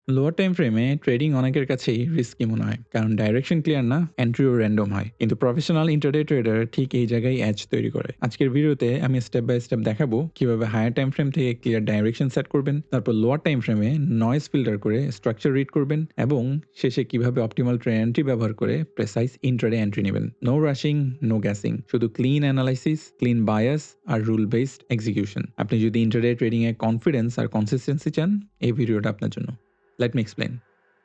Lower time ফ্রেমে trading অনেকের কাছেই রিস্কি মনে হয়, কারণ ডাইরেকশন ক্লিয়ার না, এন্ট্রিও র্যান্ডম হয়। কিন্তু প্রফেশনাল ইন্টারডে ট্রেডার ঠিক এই জায়গায় এজ তৈরি করে। আজকের ভিডিওতে আমি স্টেপ বাই স্টেপ দেখাবো কিভাবে হায়ার টাইম ফ্রেম থেকে ক্লিয়ার ডাইরেকশন সেট করবেন, তারপর লোয়ার টাইম ফ্রেমে নয়েজ ফিল্টার করে স্ট্রাকচার রিড করবেন, এবং শেষে কিভাবে অপটিমাল ট্রেড এন্ট্রি ব্যবহার করে প্রেসাইজ ইন্টারডে এন্ট্রি নেবেন। নো রাশিং, নো গ্যাসিং, শুধু ক্লিন অ্যানালাইসিস, ক্লিন বায়াস আর রুল বেসড এক্সিকিউশন। আপনি যদি ইন্টারডে ট্রেডিং এ কনফিডেন্স আর কনসিস্টেন্সি চান, এই ভিডিওটা আপনার জন্য। Let me explain.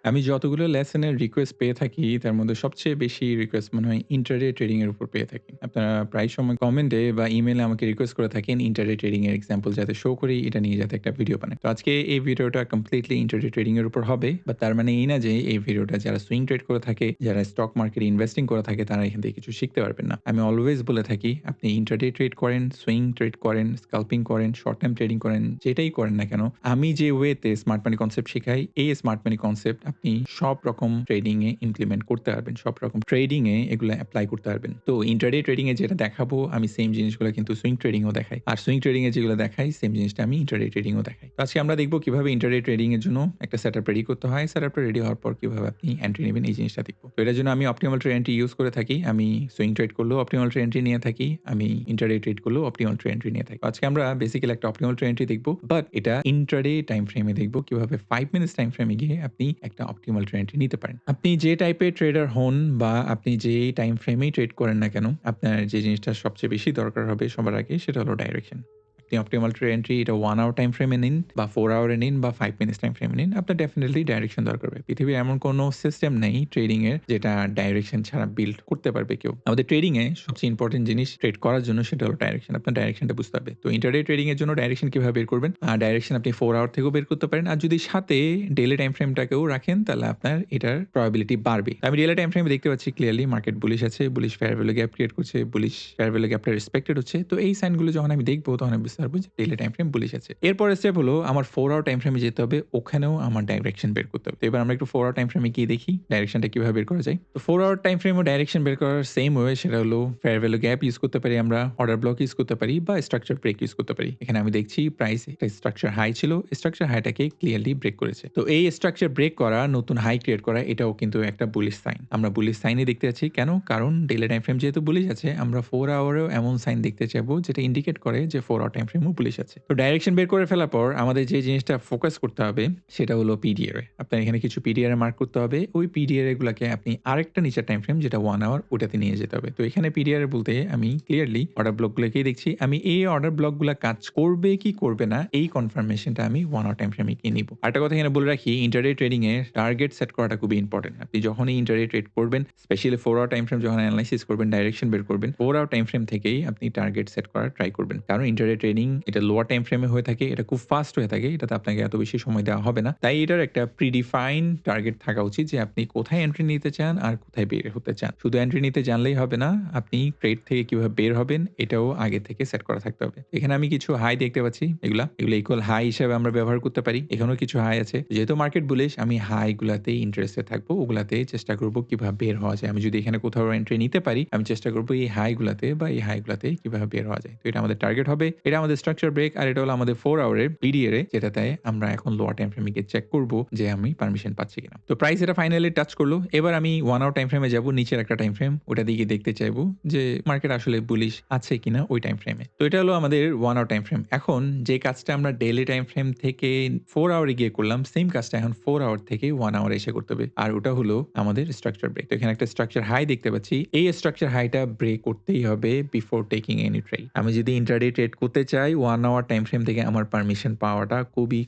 আমি যতগুলো লেসনের রিকোয়েস্ট পেয়ে থাকি, তার মধ্যে সবচেয়ে বেশি রিকোয়েস্ট মনে হয় ইন্টারডে ট্রেডিং এর উপর পেয়ে থাকি। আপনারা প্রায় সময় কমেন্টে বা ইমেইলে আমাকে রিকোয়েস্ট করে থাকেন ইন্টারডে ট্রেডিং এর এক্সাম্পল যাতে শো করি, এটা নিয়ে যাতে একটা ভিডিও বানাই। তো আজকে এই ভিডিওটা কমপ্লিটলি ইন্টারডে ট্রেডিং এর উপর হবে, বা তার মানে এই না যে এই ভিডিওটা যারা সুইং ট্রেড করে থাকে, যারা স্টক মার্কেটে ইনভেস্টিং করে থাকে, তারা এখান থেকে কিছু শিখতে পারবেন না। আমি অলওয়েজ বলে থাকি, আপনি ইন্টারডে ট্রেড করেন, সুইং ট্রেড করেন, স্কাল্পিং করেন, শর্ট টার্ম ট্রেডিং করেন, যেটাই করেন না কেন, আমি যে ওয়েতে স্মার্ট মানি কনসেপ্ট শেখাই, এই স্মার্ট মানি কনসেপ্ট আপনি সব রকম ট্রেডিং এ ইমপ্লিমেন্ট করতে পারবেন, সব রকম ট্রেডিং এ এগুলো অ্যাপ্লাই করতে পারবেন। তো ইন্টারডে ট্রেডিং এ যেটা দেখাবো, আমি সেম জিনিসগুলো কিন্তু সুইং ট্রেডিং ও দেখাই, আর সুইং ট্রেডিং এ যেগুলো দেখাই সেম জিনিসটা আমি ইন্টারডে ট্রেডিং ও দেখাই। তো আজকে আমরা দেখবো কিভাবে ইন্টারডে ট্রেডিং এর জন্য একটা সেটআপ রেডি করতে হয়, সেটআপটা রেডি হওয়ার পর কিভাবে আপনি এন্ট্রি নেবেন, এই জিনিসটা দেখবো। তো এটার জন্য আমি অপটিমাল ট্রেড এন্ট্রি ইউজ করে থাকি। আমি সুইং ট্রেড করলেও অপটিমাল ট্রেড এন্ট্রি নিয়ে থাকি, আমি ইন্টারডে ট্রেড করলেও অপটিমাল ট্রেড এন্ট্রি নিয়ে থাকি। আজকে আমরা বেসিক্যালি একটা অপটিমাল ট্রেড এন্ট্রি দেখবো, বাট এটা ইন্ট্রাডে টাইম ফ্রেমে দেখবো কিভাবে 5 মিনিটস টাইম ফ্রেমে গিয়ে আপনি একটা অপটিমাল ট্রেড এন্ট্রি নিতে পারেন। আপনি যে টাইপের ট্রেডার হন বা আপনি যে টাইম ফ্রেমেই ট্রেড করেন না কেন, আপনার যে জিনিসটা সবচেয়ে বেশি দরকার হবে সবার আগে, সেটা হলো ডাইরেকশন। আপনি অপটিমাল ট্রেড এন্ট্রি এটা 1 আওয়ার টাইম ফ্রেমে নিন, বা 4 আওয়ারে নিন, বা 5 মিনিটস টাইম ফ্রেমে নিন, আপনার ডেফিনিটলি ডাইরেকশন দরকার হবে। পৃথিবীর এমন কোনো সিস্টেম নেই ট্রেডিং এর যেটা ডাইরেকশন ছাড়া বিল্ড করতে পারবে কেউ। আমাদের ট্রেডিং এ সবচেয়ে ইম্পর্টেন্ট জিনিস ট্রেড করার জন্য সেটা হলো ডাইরেকশন। আপনার ডাইরেকশনটা বুঝতে হবে। তো ইন্টারডে ট্রেডিং এর জন্য ডাইরেকশন কিভাবে বের করবেন? ডাইরেকশন আপনি 4 আওয়ার থেকেও বের করতে পারেন। আর যদি সাথে ডেইলি টাইম ফ্রেমটাকেও রাখেন, তাহলে আপনার এটার প্রবাবিলিটি বাড়বে। আমি ডেইলি টাইম ফ্রেমে দেখতে পাচ্ছি ক্লিয়ারলি মার্কেট বুলিশ আছে, bullish fair value gap create করছে, বুলিশ ফেয়ার ভ্যালু গ্যাপটা রেসপেক্টেড হচ্ছে। তো এই সাইনগুলো যখন আমি দেখবো, তখন আমি বুঝতে পারবো যে ডেইলি টাইম ফ্রেম বুলিশ আছে। এরপরের স্টেপ হলো আমার 4 আওয়ার টাইম ফ্রেমে যেতে হবে, ওখানেও আমার ডাইরেকশন বের করতে হবে। তো এবার আমরা একটু 4 আওয়ার টাইম ফ্রেমে গিয়ে দেখি ডাইরেকশনটা কিভাবে বের করা যায়। তো 4 আওয়ার টাইম ফ্রেমও ডাইরেকশন বের করার সেম ওয়ে, সেটা হলো ফেয়ার ভ্যালু গ্যাপ ইউজ করতে পারি আমরা, অর্ডার ব্লক ইউজ করতে পারি, বা স্ট্রাকচার ব্রেক ইউজ করতে পারি। এখানে আমি দেখছি প্রাইস একটা স্ট্রাকচার হাই ছিল, স্ট্রাকচার হাইটাকে ক্লিয়ারলি ব্রেক করেছে। তো এই স্ট্রাকচার ব্রেক করা, নতুন হাই ক্রিয়েট করা, এটাও কিন্তু একটা বুলিশ সাইন। আমরা বুলিশ সাইনই দেখতে যাচ্ছি কেন? কারণ ডেইলি টাইম ফ্রেম যেহেতু বুলিশ আছে, আমরা 4 আওয়ারেও এমন সাইন দেখতে চাইবো যেটা ইন্ডিকেট করে যে 4 আওয়ার টাইম ফ্রেমও বুলিশ আছে। তো ডাইরেকশন বের করে ফেলার পর আমাদের যে জিনিসটা ফোকাস করতে হবে সেটা হলো পিডিআর। আপনার এখানে কিছু পিডিআর মার্ক করতে হবে। ওই পিডিআর গুলাকে আপনি আরেকটা নিচের টাইম ফ্রেম যেটা 1 আওয়ার, ওটাতে নিয়ে যেতে হবে। তো এখানে পিডিআর বলতে আমি ক্লিয়ারলি অর্ডার ব্লকগুলোকেই দেখছি। আমি এই অর্ডার ব্লকগুলা কাজ করবে কি করবে না, এই কনফার্মেশনটা আমি 1 আওয়ার টাইম ফ্রেমে গিয়ে নিব। আরেকটা কথা এখানে বলে রাখি, intraday trading a target set করাটা খুবই ইম্পর্টেন্ট। আপনি যখনই ইন্টারডে ট্রেড করবেন, স্পেশালি 4 আওয়ার টাইম ফ্রেম যখন অ্যানালাইসিস করবেন, ডাইরেকশন বের করবেন, 4 আওয়ার টাইম ফ্রেম থেকেই আপনি টার্গেট সেট করার ট্রাই করবেন। কারণ ইন্টারডে ট্রেডিং এটা লোয়ার টাইম ফ্রেমে হয়ে থাকে, এটা খুব ফাস্ট হয়ে থাকে, এটাতে আপনাকে এত বেশি সময় দেওয়া হবে না। তাই এটার একটা প্রিডিফাইন টার্গেট থাকা উচিত যে আপনি কোথায় এন্ট্রি নিতে চান আর কোথায় বের হতে চান। শুধু এন্ট্রি নিতে জানলেই হবে না, আপনি ট্রেড থেকে কিভাবে বের হবেন এটাও আগে থেকে সেট করা থাকতে হবে। এখানে আমি কিছু হাই দেখতে পাচ্ছি, এগুলো ইকুয়াল হাই হিসেবে আমরা ব্যবহার করতে পারি। এখানেও কিছু হাই আছে। যেহেতু মার্কেট বুলিশ, আমি হাই গুলাতেই ইন্টারেস্টেড থাকবো, ওগুলাতে চেষ্টা করব কিভাবে বের হওয়া যায়। আমি যদি এখানে কোথাও এন্ট্রি নিতে পারি, আমি চেষ্টা করব এই হাই গুলাতে বা এই হাই গুলাতে কিভাবে বের হওয়া যায়। তো এটা আমাদের টার্গেট হবে, এটা আমাদের স্ট্রাকচার ব্রেক, আর এটা হলো আমাদের 4 আওয়ারের পিডিআর এ, যেটাতে আমরা এখন লোয়ার টাইম ফ্রেমে গিয়ে চেক করব যে আমি পারমিশন পাচ্ছি কিনা। তো প্রাইস এটা ফাইনালি টাচ করলো। এবার আমি 1 আওয়ার টাইম ফ্রেমে যাব, নিচের একটা টাইম ফ্রেম, ওটা দিকে দেখতে চাইবো যে মার্কেট আসলে বুলিশ আছে কিনা ওই টাইম ফ্রেমে। তো এটা হলো আমাদের 1 আওয়ার টাইম ফ্রেম। এখন যে কাজটা আমরা ডেইলি টাইম ফ্রেম থেকে 4 আওয়ারে গিয়ে করলাম, সেম কাজটা এখন 4 আওয়ার থেকে 1 আওয়ারে এসে করতে হবে। আর ওটা হলো আমাদের স্ট্রাকচার ব্রেক। তো এখানে একটা স্ট্রাকচার হাই দেখতে পাচ্ছি। এই স্ট্রাকচার হাইটা ব্রেক করতেই হবে বিফোর টেকিং এনি ট্রেড। আমি যদি ইন্ট্রাডে ট্রেড করতে চাই, 1 আওয়ার টাইম ফ্রেম থেকে আমার পারমিশন পাওয়াটা খুবই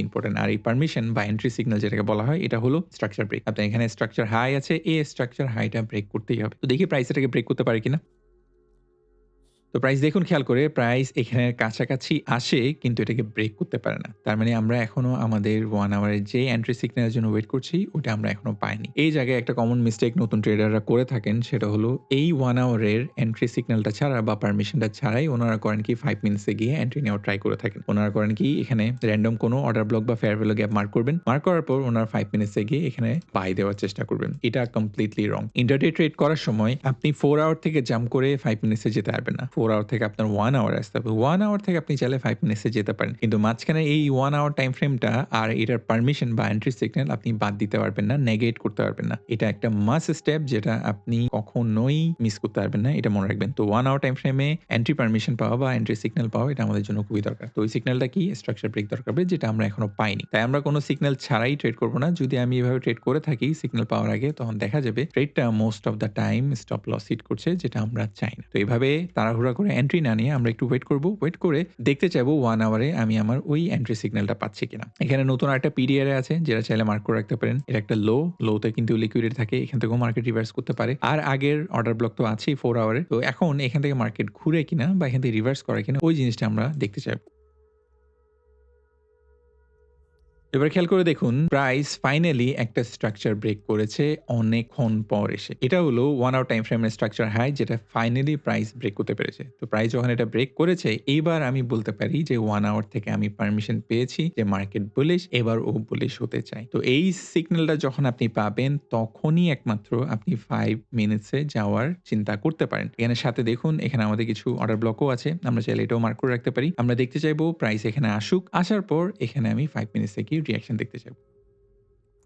ইম্পর্টেন্ট। আর এই পারমিশন বা এন্ট্রি সিগন্যাল যেটাকে বলা হয়, এটা হলো স্ট্রাকচার ব্রেক। আপনার এখানে স্ট্রাকচার হাই আছে, এই স্ট্রাকচার হাইটা ব্রেক করতেই হবে। তো দেখি প্রাইস এটাকে ব্রেক করতে পারে কিনা। তো প্রাইস দেখুন খেয়াল করে, প্রাইস এখানের কাছাকাছি আসে কিন্তু এটাকে ব্রেক করতে পারে না। তার মানে আমরা এখনো আমাদের 1 আওয়ারের যে এন্ট্রি সিগন্যালের জন্য ওয়েট করছি, ওটা আমরা এখনো পাইনি। এই জায়গায় একটা কমন মিস্টেক নতুন ট্রেডাররা করে থাকেন, সেটা হলো এই 1 আওয়ারের এন্ট্রি সিগন্যালটা ছাড়া বা পারমিশনটা ছাড়াই ওনারা করেন কি 5 মিনিটসে গিয়ে এন্ট্রি নেওয়ার ট্রাই করে থাকেন। ওনারা করেন কি এখানে র‍্যান্ডম কোনো অর্ডার ব্লক বা ফেয়ার ভ্যালু গ্যাপ মার্ক করবেন। মার্ক করার পর ওনারা 5 মিনিটসে গিয়ে এখানে বাই দেওয়ার চেষ্টা করবেন। এটা কমপ্লিটলি রং। ইন্ট্রাডে ট্রেড করার সময় আপনি 4 আওয়ার থেকে জাম্প করে 5 মিনিটসে যেতে পারবেন না। 4 আওয়ার থেকে আপনার 1 আওয়ার আসতে হবে। 1 আওয়ার থেকে আপনি চাইলে 5 মিনিটসে যেতে পারেন। কিন্তু মাঝখানে এই 1 আওয়ার টাইম ফ্রেমটা আর এটার পারমিশন বা এন্ট্রি সিগন্যাল আপনি বাদ দিতে পারবেন না, নেগেট করতে পারবেন না। এটা একটা মাস্ট স্টেপ যেটা আপনি কখনোই মিস করতে পারবেন না। এটা মনে রাখবেন। তো 1 আওয়ার টাইম ফ্রেমে এন্ট্রি পারমিশন পাওয়া বা এন্ট্রি সিগন্যাল পাওয়া এটা আমাদের জন্য খুবই দরকার। তো ওই সিগন্যালটা কি? স্ট্রাকচার ব্রেক দরকার হবে যেটা আমরা এখনো পাইনি। তাই আমরা কোনো সিগন্যাল ছাড়াই ট্রেড করব না। যদি আমি এভাবে ট্রেড করে থাকি সিগন্যাল পাওয়ার আগে তখন দেখা যাবে ট্রেডটা most of the time stop loss hit করছে যেটা আমরা চাই না। তো এভাবে তাড়াহুড়া করে এন্ট্রি না নিয়ে আমরা একটু ওয়েট করব। ওয়েট করে দেখতে চাইবো 1 আওয়ারে আমি আমার ওই এন্ট্রি সিগন্যালটা পাচ্ছি কিনা। এখানে নতুন আরেকটা পিডিআর আছে যেটা চাইলে মার্ক করে রাখতে পারেন। এটা একটা লোতে কিন্তু লিকুইডিটি থাকে। এখান থেকেও মার্কেট রিভার্স করতে পারে। আর আগের অর্ডার ব্লক তো আছেই 4 আওয়ারে। তো এখন এখান থেকে মার্কেট ঘুরে কিনা বা এখান থেকে রিভার্স করে কিনা ওই জিনিসটা আমরা দেখতে চাইবো। এবার খেয়াল করে দেখুন প্রাইস ফাইনালি একটা স্ট্রাকচার ব্রেক করেছে অনেকক্ষণ পর এসে। এটা হলো 1 আওয়ার টাইম ফ্রেমের স্ট্রাকচার হাই যেটা ফাইনালি প্রাইস ব্রেক করতে পেরেছে। তো প্রাইস যখন এটা ব্রেক করেছে এইবার আমি বলতে পারি যে 1 আওয়ার থেকে আমি পারমিশন পেয়েছি যে মার্কেট বুলিশ, এবার ও বুলিশ হতে চায়। তো এই সিগন্যালটা যখন আপনি পাবেন তখনই একমাত্র আপনি 5 মিনিটসে যাওয়ার চিন্তা করতে পারেন। এখানে সাথে দেখুন এখানে আমাদের কিছু অর্ডার ব্লকও আছে। আমরা চাইলে এটাও মার্ক করে রাখতে পারি। আমরা দেখতে চাইবো প্রাইস এখানে আসুক। আসার পর এখানে আমি 5 মিনিটসে কি রিঅ্যাকশন দেখতে চাইবো।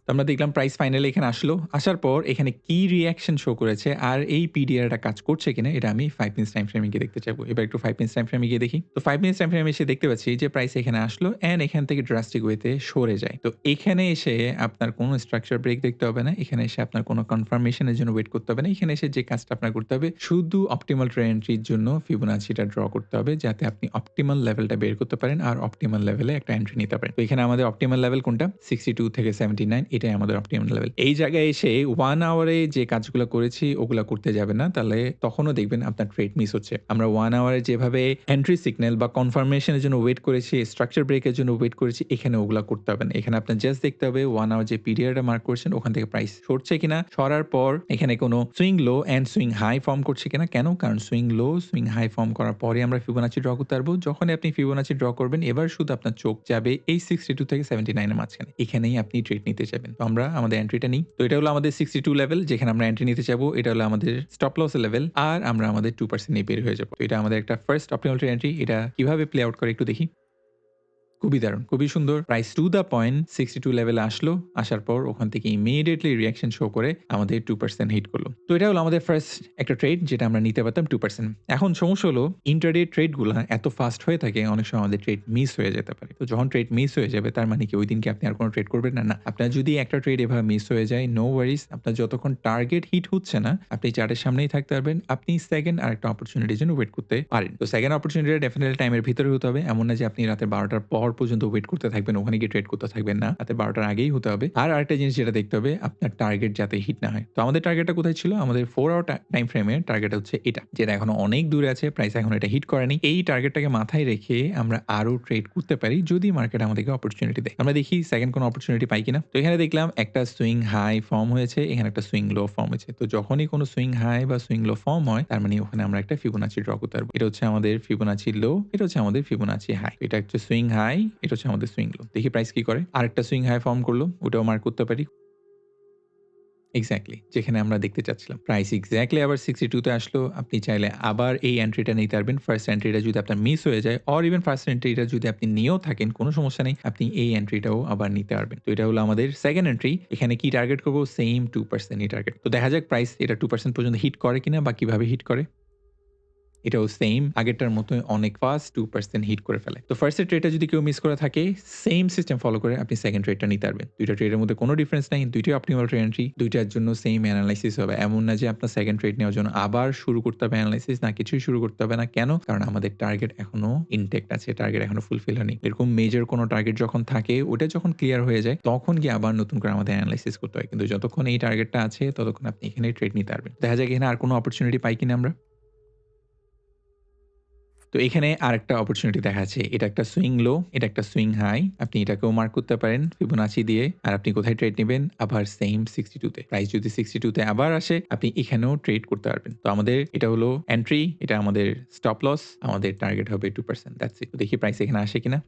তো আমরা দেখলাম প্রাইস ফাইনালি এখানে আসলো। আসার পর এখানে কি রিঅ্যাকশন শো করেছে আর এই পিডিআরটা কাজ করছে কিনা এটা আমি 5 মিনিটস টাইম ফ্রেমে গিয়ে দেখতে চাইবো। এবার একটু 5 মিনিটস টাইম ফ্রেমে গিয়ে দেখি। তো 5 মিনিটস টাইম ফ্রেমে এসে দেখতে পাচ্ছি যে প্রাইস এখানে আসলো অ্যান্ড এখান থেকে ড্রাস্টিক ওয়েতে সরে যায়। তো এখানে এসে আপনার কোনো স্ট্রাকচার ব্রেক দেখতে হবে না। এখানে এসে আপনার কোনো কনফার্মেশন এর জন্য ওয়েট করতে হবে না। এখানে এসে যে কাজটা আপনার করতে হবে শুধু অপটিমাল ট্রেড এন্ট্রির জন্য ফিবোনাচিটা ড্র করতে হবে যাতে আপনি অপটিমাল লেভেলটা বের করতে পারেন আর অপটিমাল লেভেলে একটা এন্ট্রি নিতে পারেন। তো এখানে আমাদের অপটিমাল লেভেল কোনটা? 62 থেকে 79 এটাই আমাদের অপটিমাল লেভেল। এই জায়গায় এসে 1 আওয়ারে যে কাজগুলো করেছি ওগুলা করতে যাবেন না। তাহলে তখনও দেখবেন আপনার ট্রেড মিস হচ্ছে। আমরা 1 আওয়ারে যেভাবে এন্ট্রি সিগন্যাল বা কনফার্মেশন এর জন্য ওয়েট করেছি, স্ট্রাকচার ব্রেক এর জন্য ওয়েট করেছি, এখানে ওগুলা করতে হবে না। এখানে আপনার জাস্ট দেখতে হবে 1 আওয়ার যে পিরিয়ডটা মার্ক করছেন ওখান থেকে প্রাইস সরছে কিনা। সরার পর এখানে কোনো swing low and swing high form করছে কিনা। কেন? কারণ swing low, swing high form করার পরে আমরা ফিবোনাচি ড্র করতে পারবো। যখনই আপনি ফিবোনাচি ড্র করবেন এবার শুধু আপনার চোখ যাবে এই 62 থেকে 79 এর মাঝখানে। এখানেই আপনি ট্রেড নিতে চাইবেন। তো আমরা আমাদের এন্ট্রিটা নিই। তো এটা হলো আমাদের 62 লেভেল যেখানে আমরা এন্ট্রি নিতে চাইবো। এটা হলো আমাদের স্টপ লস এর লেভেল আর আমরা আমাদের 2% নিয়ে বের হয়ে যাবো। তো এটা আমাদের একটা ফার্স্ট অপটিমাল ট্রেড এন্ট্রি। এটা কিভাবে প্লে আউট করে একটু দেখি। খুবই দারুণ, খুবই সুন্দর। প্রাইস টু দ্য পয়েন্ট 62 লেভেলে আসলো। আসার পর ওখান থেকে ইমিডিয়েটলি রিঅ্যাকশন শো করে আমাদের 2% হিট করলো। তো এটা হলো আমাদের ফার্স্ট একটা ট্রেড যেটা আমরা নিতে পারতাম 2%। এখন সমস্যা হলো ইন্ট্রাডে ট্রেড গুলা এত ফাস্ট হয়ে থাকে অনেক সময় আমাদের ট্রেড মিস হয়ে যেতে পারে। তো যখন ট্রেড মিস হয়ে যাবে তার মানে কি ওই দিন কি আপনি আর কোনো ট্রেড করবেন না? না। আপনার যদি একটা ট্রেড এভাবে মিস হয়ে যায় নো ওয়ারিস। আপনার যতক্ষণ টার্গেট হিট হচ্ছে না আপনি চার্টের সামনেই থাকতে পারবেন। আপনি সেকেন্ড আরেকটা অপরচুনিটির জন্য ওয়েট করতে পারেন। তো সেকেন্ড অপরচুনিটিটা ডেফিনিটলি টাইমের ভিতরে হতে হবে। এমন না যে আপনি রাতে 12টার পর পর্যন্ত ওয়েট করতে থাকবেন, ওখানে গিয়ে ট্রেড করতে থাকবেন না। রাতে 12টার আগেই হতে হবে। আর আরেকটা জিনিস যেটা দেখতে হবে আপনার টার্গেট যাতে হিট না হয়। তো আমাদের টার্গেটটা কোথায় ছিল? আমাদের 4 আওয়ার টাইম ফ্রেমে টার্গেট হচ্ছে এটা। যেটা এখনো অনেক দূরে আছে। প্রাইস এখনো এটা হিট করেনি। এই টার্গেটটাকে মাথায় রেখে আমরা আরো ট্রেড করতে পারি যদি মার্কেট আমাদেরকে অপরচুনিটি দেয়। আমরা দেখি সেকেন্ড কোনো অপরচুনিটি পাই কিনা। তো এখানে দেখলাম একটা সুইং হাই ফর্ম হয়েছে, এখানে একটা সুইং লো ফর্ম হয়েছে। তো যখনই কোনো সুইং হাই বা সুইং লো ফর্ম হয় তার মানে ওখানে আমরা একটা ফিবোনাচি ড্র করতে পারবো। এটা হচ্ছে আমাদের ফিবোনাচি লো, এটা হচ্ছে আমাদের ফিবোনাচি হাই। এটা হচ্ছে সুইং হাই, এটা হচ্ছে আমাদের সুইং লো। দেখি প্রাইস কি করে। আরেকটা সুইং হাই ফর্ম করলো, ওটাও মার্ক করতে পারি। এক্সাক্টলি যেখানে আমরা দেখতে চাচ্ছিলাম। প্রাইস এক্সাক্টলি আবার 62 তে আসলো। আপনি চাইলে আবার এই এন্ট্রিটা নিতে পারবেন। ফার্স্ট এন্ট্রিটা যদি আপনার মিস হয়ে যায় অর ইভেন ফার্স্ট এন্ট্রিটা যদি আপনি নিয়েও থাকেন কোনো সমস্যা নেই। আপনি এই এন্ট্রিটাও আবার নিতে পারবেন। তো এটা হলো আমাদের সেকেন্ড এন্ট্রি। এখানে কি টার্গেট করব? সেম 2% ই টার্গেট। তো দেখা যাক প্রাইস এটা 2% পর্যন্ত হিট করে কিনা বা কিভাবে হিট করে। এটাও সেইম আগেরটার মতোই অনেক ফাস্ট 2% হিট করে ফেলে। তো ফার্স্ট এর ট্রেডটা যদি কেউ মিস করে থাকে সেইম সিস্টেম ফলো করে আপনি সেকেন্ড ট্রেডটা নিতে পারবেন। ২ টা ট্রেডের মধ্যে কোনো ডিফারেন্স নাই। ২ টাই অপটিমাল ট্রেড এন্ট্রি। ২ টার জন্য সেইম এনালাইসিস হবে। এমন না যে আপনার সেকেন্ড ট্রেড নেওয়ার জন্য আবার শুরু করতে হবে এনালাইসিস না কিছুই শুরু করতে হবে না। কেন? কারণ আমাদের টার্গেট এখনো ইনটেক্ট আছে। টার্গেট এখনো ফুলফিল হয়নি। এরকম মেজর কোনো টার্গেট যখন থাকে ওটা যখন ক্লিয়ার হয়ে যায় তখন গিয়ে আবার নতুন করে আমাদের এনালাইসিস করতে হয়। কিন্তু যতক্ষণ এই টার্গেটটা আছে ততক্ষণ আপনি এখানেই ট্রেড নিতে পারবেন। দেখা যাক এখানে আর কোনো অপরচুনিটি পাই কিনা আমরা। তো এখানে আরেকটা অপরচুনিটি দেখা যাচ্ছে। এটা একটা সুইং লো, এটা একটা সুইং হাই। আপনি এটাকেও মার্ক করতে পারেন ফিবোনাচি দিয়ে। আর আপনি কোথায় ট্রেড নিবেন? আবার সেইম 62 তে। প্রাইস যদি 62 তে আবার আসে, আপনি এখানেও ট্রেড করতে পারবেন। তো আমাদের এটা হলো এন্ট্রি, এটা আমাদের স্টপ লস, আমাদের টার্গেট হবে 2% দ্যাটস ইট। তো দেখি প্রাইস এখানে আসে কিনা?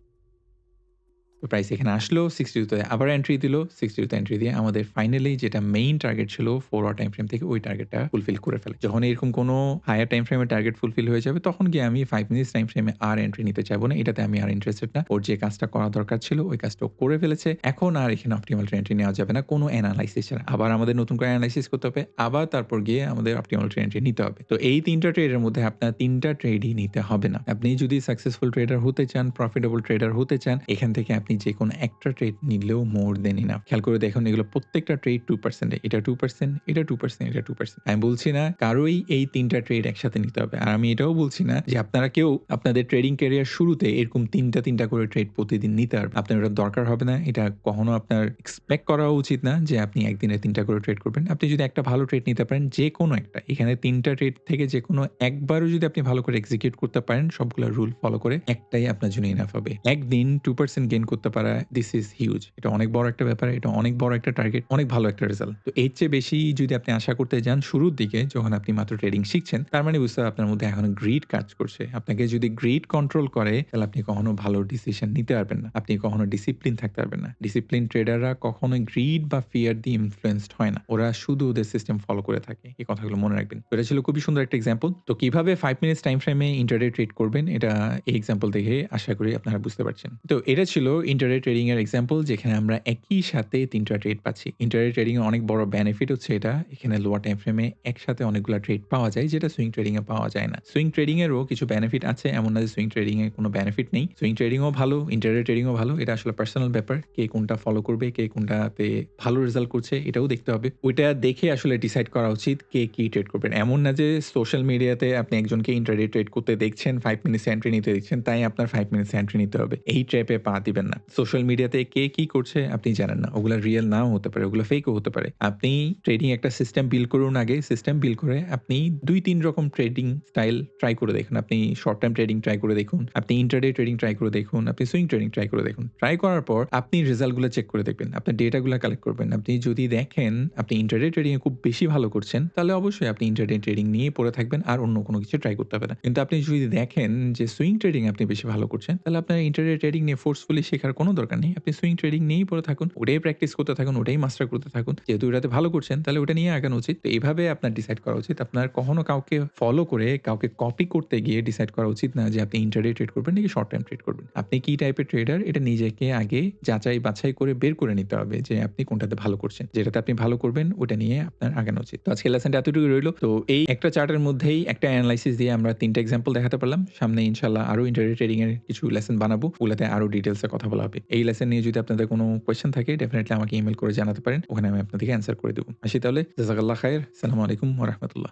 তো প্রাইস এখানে আসলো 62 তে আবার এন্ট্রি দিল। 62 তে এন্ট্রি দিয়ে আমাদের ফাইনালি যেটা মেইন টার্গেট ছিল 4 আওয়ার টাইম ফ্রেম থেকে ওই টার্গেটটা ফুলফিল করে ফেলে। যখন এরকম কোনো হায়ার টাইম ফ্রেমের টার্গেট ফুলফিল হয়ে যাবে তখন গিয়ে আমি 5 মিনিটস টাইম ফ্রেমে আর এন্ট্রি নিতে চাইবো না। এটাতে আমি আর ইন্টারেস্টেড না। ওর যে কাজটা করা দরকার ছিল ওই কাজটা ও করে ফেলেছে। এখন আর এখানে অপটিমাল এন্ট্রি নেওয়া যাবে না কোনো এনালাইসিস ছাড়া। আবার আমাদের নতুন করে এনালাইসিস করতে হবে। আবার তারপর গিয়ে আমাদের অপটিমাল এন্ট্রি নিতে হবে। তো এই ৩ টা ট্রেডের মধ্যে আপনার ৩ টা ট্রেডই নিতে হবে না। আপনি যদি সাকসেসফুল ট্রেডার হতে চান, প্রফিটেবল ট্রেডার হতে চান, এখান থেকে আপনি যেকোনো একটা ট্রেড নিলেও মোর দেন ইনাফ। খেয়াল করে দেখুন এগুলো প্রত্যেকটা ট্রেড 2% এ। এটা 2%, এটা 2%, এটা 2%। আমি বলছি না কারোই এই ৩ টা ট্রেড একসাথে নিতে হবে। আর আমি এটাও বলছি না যে আপনারা কেউ আপনাদের ট্রেডিং ক্যারিয়ার শুরুতে এরকম ৩ টা করে ট্রেড প্রতিদিন নিতে পারবেন। আপনার ওটার দরকার হবে না। এটা কখনো আপনার এক্সপেক্ট করা উচিত না যে আপনি একদিনে ৩ টা করে ট্রেড করবেন। আপনি যদি একটা ভালো ট্রেড নিতে পারেন যেকোনো একটা। এখানে ৩ টা ট্রেড থেকে যেকোনো একবারও যদি আপনি ভালো করে এক্সিকিউট করতে পারেন সবগুলা রুল ফলো করে একটাই আপনার জন্য ইনাফ হবে। একদিন 2% গেইন করতে পারা দিস ইজ হিউজ। এটা অনেক বড় একটা ব্যাপার। এটা অনেক বড় একটা টার্গেট। অনেক ভালো একটা রেজাল্ট। তো এর চেয়ে বেশি যদি আপনি আশা করতে যান শুরুর দিকে যখন আপনি মাত্র ট্রেডিং শিখছেন তার মানে বুঝতে হবে আপনার মধ্যে এখনো গ্রিড কাজ করছে। আপনাকে যদি গ্রিড কন্ট্রোল করে তাহলে আপনি কখনো ভালো ডিসিশন নিতে পারবেন না। আপনি কখনো ডিসিপ্লিন থাকতে পারবেন না। ডিসিপ্লিন ট্রেডাররা কখনোই গ্রিড বা ফিয়ার দিয়ে ইনফ্লুয়েন্সড হয় না। ওরা শুধু ওদের সিস্টেম ফলো করে থাকে। এই কথাগুলো মনে রাখবেন। তো এটা ছিল খুবই সুন্দর একটা এক্সাম্পল। তো কিভাবে 5 মিনিটস টাইম ফ্রেমে ইন্ট্রাডে ট্রেড করবেন এটা এই এক্সাম্পল দেখে আশা করি আপনারা বুঝতে পারছেন। তো এটা ছিল ইন্ট্রাডে ট্রেডিং এর এক্সাম্পল যেখানে আমরা একই সাথে ৩ টা ট্রেড পাচ্ছি। ইন্ট্রাডে ট্রেডিং এর অনেক বড় বেনিফিট হচ্ছে এটা। এখানে লোয়ার টাইম ফ্রেমে একসাথে অনেকগুলা ট্রেড পাওয়া যায় যেটা সুইং ট্রেডিং এ পাওয়া যায় না। সুইং ট্রেডিং এরও কিছু বেনিফিট আছে এমন না যে সুইং ট্রেডিং এর কোনো বেনিফিট নেই। সুইং ট্রেডিং ও ভালো, ইন্ট্রাডে ট্রেডিং ও ভালো। এটা আসলে পার্সোনাল ব্যাপার। কে কোনটা ফলো করবে, কে কোনটাতে ভালো রেজাল্ট করছে এটাও দেখতে হবে। ওইটা দেখে আসলে ডিসাইড করা উচিত কে কি ট্রেড করবেন। এমন না যে সোশ্যাল মিডিয়াতে আপনি একজনকে ইন্ট্রাডে ট্রেড করতে দেখছেন, 5 মিনিটস এন্ট্রি নিতে দেখছেন, তাই আপনার 5 মিনিটস এন্ট্রি নিতে হবে। এই ট্র্যাপে পা দিবেন না। সোশ্যাল মিডিয়াতে কে কি করছে আপনি জানেন না। ওগুলা রিয়াল নাও হতে পারে, ওগুলো ফেকও হতে পারে। আপনি ট্রেডিং একটা সিস্টেম বিল্ড করুন আগে। সিস্টেম বিল্ড করে আপনি ২-৩ রকম ট্রেডিং স্টাইল ট্রাই করে দেখুন। আপনি শর্ট টার্ম ট্রেডিং ট্রাই করে দেখুন। আপনি ইন্ট্রাডে ট্রেডিং ট্রাই করে দেখুন। আপনি সুইং ট্রেডিং ট্রাই করে দেখুন। ট্রাই করার পর আপনি রেজাল্টগুলো চেক করে দেখবেন। আপনার ডেটাগুলা কালেক্ট করবেন। আপনি যদি দেখেন আপনি ইন্ট্রাডে ট্রেডিং এ খুব বেশি ভালো করছেন, তাহলে অবশ্যই আপনি ইন্ট্রাডে ট্রেডিং নিয়ে পড়ে থাকবেন আর অন্য কোনো কিছু ট্রাই করতে হবে না। কিন্তু আপনি যদি দেখেন যে সুইং ট্রেডিং আপনি বেশি ভালো করছেন, তাহলে আপনার ইন্ট্রাডে ট্রেডিং নিয়ে ফোর্সফুলি শেখার কোনো দরকার নেই। আপনি সুইং ট্রেডিং নিয়েই পড়ে থাকুন। ওটাই প্র্যাকটিস করতে থাকুন, ওটাই মাস্টার করতে থাকুন। যেহেতু ওটাতে ভালো করছেন তাহলে ওটা নিয়ে আগানো উচিত। তো এভাবে আপনার ডিসাইড করা উচিত। আপনার কখনো কাউকে ফলো করে কাউকে কপি করতে গিয়ে ডিসাইড করা উচিত না যে আপনি ইন্ট্রাডে ট্রেড করবেন নাকি শর্ট টার্ম ট্রেড করবেন। আপনি কি টাইপের ট্রেডার এটা নিজেকে আগে যাচাই বাছাই করে বের করে নিতে হবে যে আপনি কোনটাতে ভালো করছেন। যেটাতে আপনি ভালো করবেন ওটা নিয়ে আপনার আগানো উচিত। তো আজকের লেসনটা এতটুকু রইলো। তো এই একটা চার্টের মধ্যেই একটা এনালাইসিস দিয়ে আমরা ৩ টা এক্সাম্পল দেখাতে পারলাম। সামনে ইনশাআল্লাহ আরো ইন্ট্রাডে ট্রেডিং এর কিছু লেসন বানাবো। ওগুলাতে আরো ডিটেইলস এ কথা বলা হবে। এই লেসন নিয়ে যদি আপনাদের কোনো কোয়েশ্চেন থাকে ডেফিনিটলি আমাকে ইমেইল করে জানাতে পারেন। ওখানে আমি আপনাদেরকে অ্যান্সার করে দেব। আসি তাহলে জাযাকাল্লাহ খাইর। আসসালামু আলাইকুম ওয়া রাহমাতুল্লাহ।